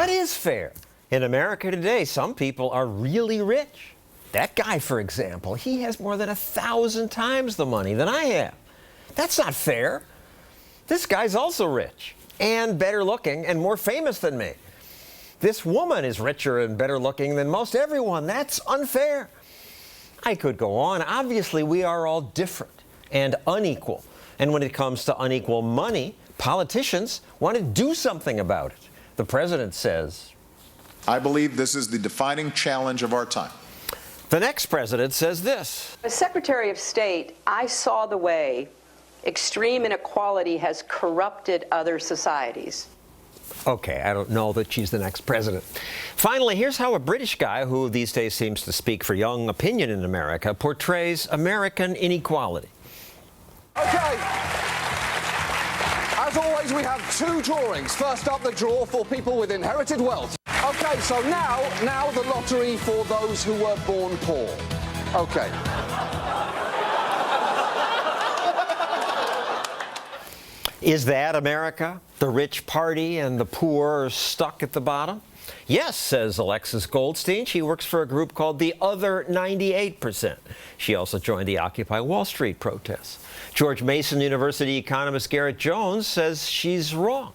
What is fair? In America today, some people are really rich. That guy, for example, he has more than 1,000 times the money than I have. That's not fair. This guy's also rich and better looking and more famous than me. This woman is richer and better looking than most everyone. That's unfair. I could go on. Obviously, we are all different and unequal. And when it comes to unequal money, politicians want to do something about it. The president says, I believe this is the defining challenge of our time. The next president says this. As Secretary of State, I saw the way extreme inequality has corrupted other societies. Okay, I don't know that she's the next president. Finally, here's how a British guy, who these days seems to speak for young opinion in America, portrays American inequality. Okay. As always, we have two drawings. First up, the draw for people with inherited wealth. Okay, so now the lottery for those who were born poor. Okay. Is that America? The rich party and the poor are stuck at the bottom? Yes, says Alexis Goldstein. She works for a group called the Other 98%. She also joined the Occupy Wall Street protests. George Mason University economist Garrett Jones says she's wrong.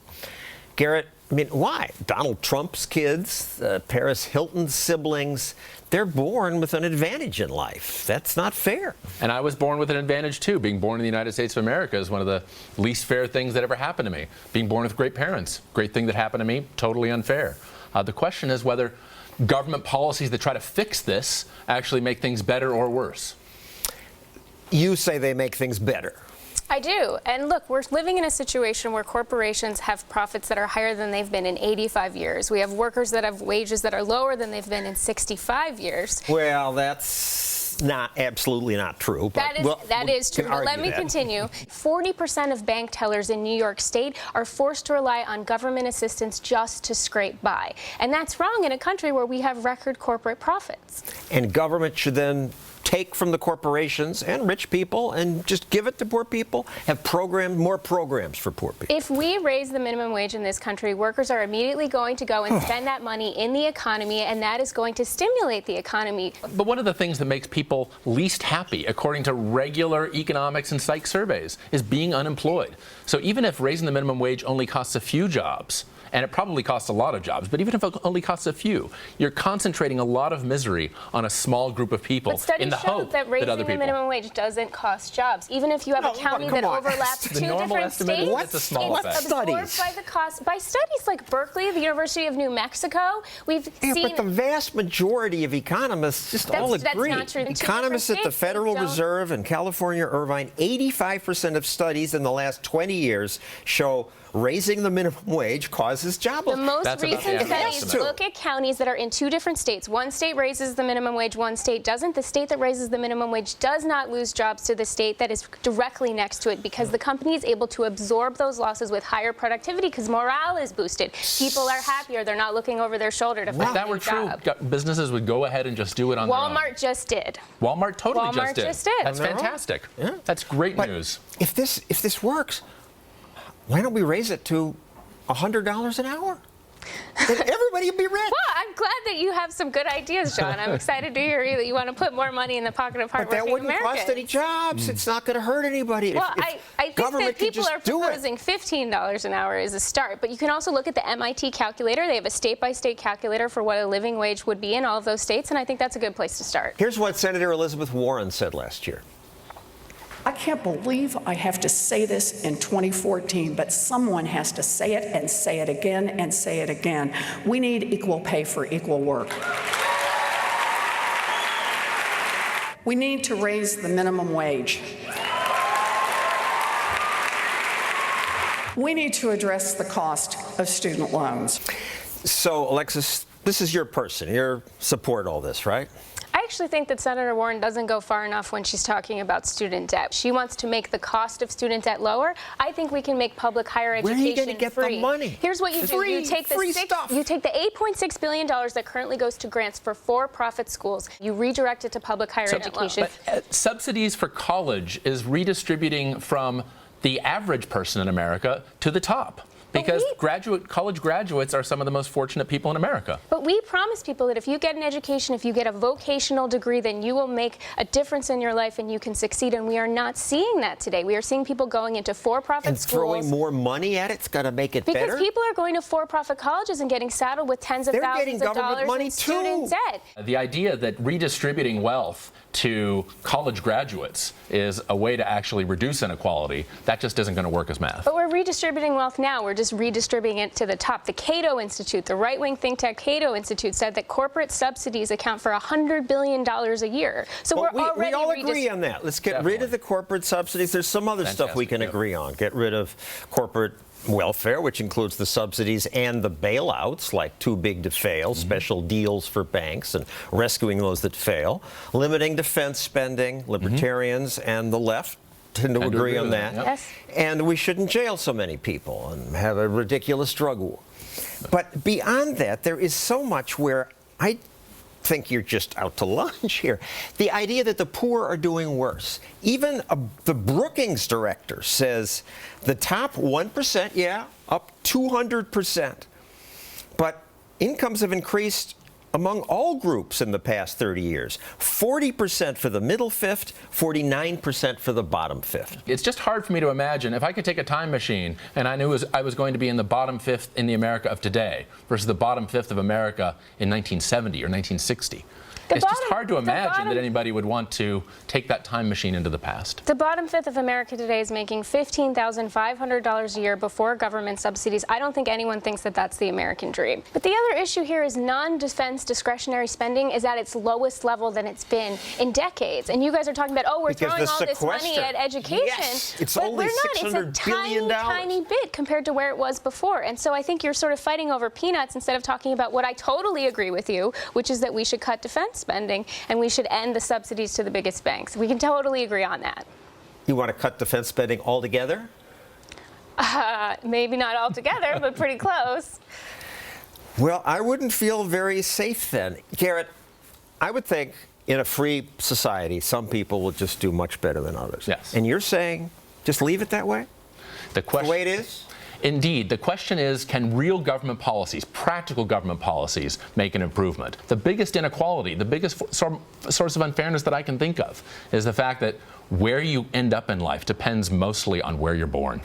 Garrett, I mean, why? Donald Trump's kids, Paris Hilton's siblings, they're born with an advantage in life. That's not fair. And I was born with an advantage, too. Being born in the United States of America is one of the least fair things that ever happened to me. Being born with great parents, great thing that happened to me, totally unfair. The question is whether government policies that try to fix this actually make things better or worse. You say they make things better. I do. And look, we're living in a situation where corporations have profits that are higher than they've been in 85 years. We have workers that have wages that are lower than they've been in 65 years. Well, that's absolutely not true. But that is true. But let me continue. 40% of bank tellers in New York State are forced to rely on government assistance just to scrape by. And that's wrong in a country where we have record corporate profits. And government should then take from the corporations and rich people and just give it to poor people, have more programs for poor people. If we raise the minimum wage in this country, workers are immediately going to go and spend that money in the economy, and that is going to stimulate the economy. But one of the things that makes people least happy, according to regular economics and psych surveys, is being unemployed. So even if raising the minimum wage only costs a few jobs, and it probably costs a lot of jobs, but even if it only costs a few, you're concentrating a lot of misery on a small group of people in the hope that raising other people. the minimum wage doesn't cost jobs. Even if you have a county that overlaps two different states, it's a small effect. Absorbed by the cost. By studies like Berkeley, the University of New Mexico, we've seen. But the vast majority of economists just all agree. That's not true. Economists at the Federal Reserve and California Irvine, 85% of studies in the last 20 years show raising the minimum wage causes job loss. The most recent studies look at counties that are in two different states. One state raises the minimum wage, one state doesn't. The state that raises the minimum wage does not lose jobs to the state that is directly next to it because the company is able to absorb those losses with higher productivity because morale is boosted. People are happier. They're not looking over their shoulder to find a job. If that were true, businesses would go ahead and just do it on their own. Walmart just did. Walmart totally just did. That's fantastic. Yeah. That's great news. If this works, why don't we raise it to $100 an hour? Then everybody would be rich. Well, I'm glad that you have some good ideas, John. I'm excited to hear that you want to put more money in the pocket of hardworking Americans. But that wouldn't cost any jobs. It's not going to hurt anybody. Well, I think that people are proposing $15 an hour as a start. But you can also look at the MIT calculator. They have a state-by-state calculator for what a living wage would be in all of those states, and I think that's a good place to start. Here's what Senator Elizabeth Warren said last year. I can't believe I have to say this in 2014, but someone has to say it and say it again and say it again. We need equal pay for equal work. We need to raise the minimum wage. We need to address the cost of student loans. So, Alexis, this is your person. You support all this, right? I actually think that Senator Warren doesn't go far enough when she's talking about student debt. She wants to make the cost of student debt lower. I think we can make public higher education free. Where are you going to get the money? Here's what you do. You take the $8.6 billion that currently goes to grants for for-profit schools. You redirect it to public higher education. But, subsidies for college is redistributing from the average person in America to the top. Because college graduates are some of the most fortunate people in America. But we promise people that if you get an education, if you get a vocational degree, then you will make a difference in your life and you can succeed. And we are not seeing that today. We are seeing people going into for-profit And schools. throwing more money at it's got to make it better? Because people are going to for-profit colleges and getting saddled with tens of thousands of dollars in student debt. The idea that redistributing wealth to college graduates is a way to actually reduce inequality, that just isn't going to work as math. But we're redistributing wealth now. We're just redistributing it to the top. The Cato Institute, the right-wing think tank Cato Institute, said that corporate subsidies account for $100 billion a year. So Well, we're already we all agree on that. Let's get rid of the corporate subsidies. There's some other stuff we can agree on. Get rid of corporate welfare, which includes the subsidies and the bailouts, like too big to fail, special deals for banks and rescuing those that fail, limiting defense spending. Libertarians and the left tend to agree on that. Yes. And we shouldn't jail so many people and have a ridiculous drug war. But beyond that, there is so much where I think you're just out to lunch here. The idea that the poor are doing worse. Even the Brookings director says the top 1%, yeah, up 200%. But incomes have increased among all groups in the past 30 years. 40% for the middle fifth, 49% for the bottom fifth. It's just hard for me to imagine if I could take a time machine and I knew I was going to be in the bottom fifth in the America of today versus the bottom fifth of America in 1970 or 1960. It's just hard to imagine that anybody would want to take that time machine into the past. The bottom fifth of America today is making $15,500 a year before government subsidies. I don't think anyone thinks that that's the American dream. But the other issue here is non-defense discretionary spending is at its lowest level than it's been in decades. And you guys are talking about, oh, we're throwing all this money at education. Yes, it's but only we're not. It's a tiny bit compared to where it was before. And so I think you're sort of fighting over peanuts instead of talking about what I totally agree with you, which is that we should cut defense spending and we should end the subsidies to the biggest banks. We can totally agree on that. You want to cut defense spending altogether? Maybe not altogether, but pretty close. Well, I wouldn't feel very safe then. Garrett, I would think in a free society, some people will just do much better than others. Yes. And you're saying just leave it that way? The way it is? Indeed. The question is, can real government policies, practical government policies, make an improvement? The biggest inequality, the biggest source of unfairness that I can think of is the fact that where you end up in life depends mostly on where you're born.